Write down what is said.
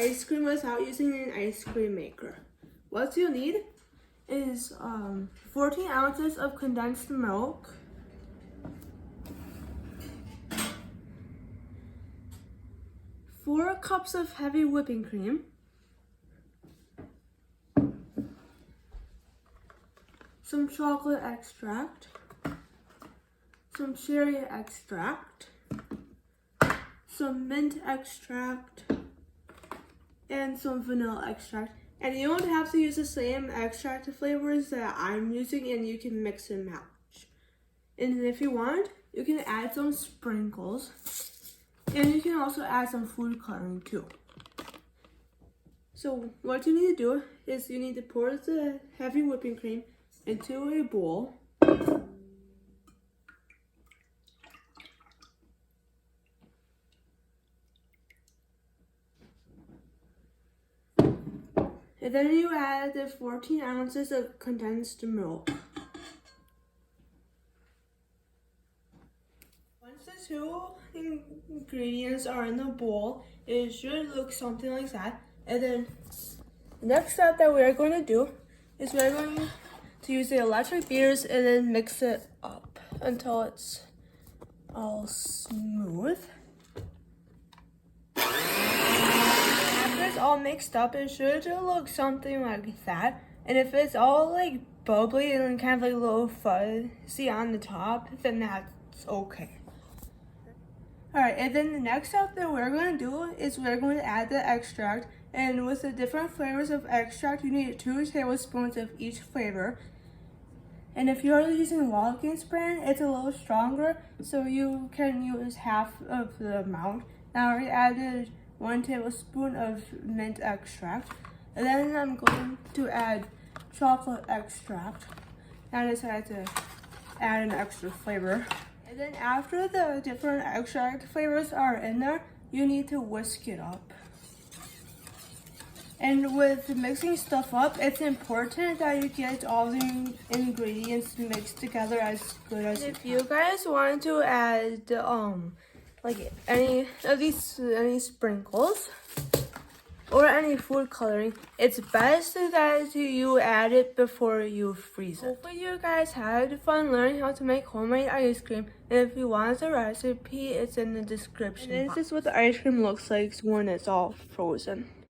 ice cream without using an ice cream maker. What you'll need is 14 ounces of condensed milk, 4 cups of heavy whipping cream, some chocolate extract, some cherry extract, some mint extract, and some vanilla extract. And you don't have to use the same extract flavors that I'm using, and you can mix and match. And if you want, you can add some sprinkles, and you can also add some food coloring too. So what you need to do is you need to pour the heavy whipping cream into a bowl. And then you add the 14 ounces of condensed milk. Once the 2 ingredients are in the bowl, it should look something like that. And then the next step that we're going to do is we're going to use the electric beaters and then mix it up until it's all smooth. After it's all mixed up, it should look something like that. And if it's all like bubbly and kind of like a little fuzzy on the top, then that's okay. Alright, and then the next step that we're going to do is we're going to add the extract. And with the different flavors of extract, you need 2 tablespoons of each flavor. And if you're using Watkins brand, it's a little stronger, so you can use half of the amount. Now I already added 1 tablespoon of mint extract. And then I'm going to add chocolate extract. I decided to add an extra flavor. And then after the different extract flavors are in there, you need to whisk it up. And with mixing stuff up, it's important that you get all the ingredients mixed together as good as you can. If you guys want to add like any sprinkles or any food coloring, it's best that you add it before you freeze it. Hopefully you guys had fun learning how to make homemade ice cream. And if you want the recipe, it's in the description box. And this is what the ice cream looks like when it's all frozen.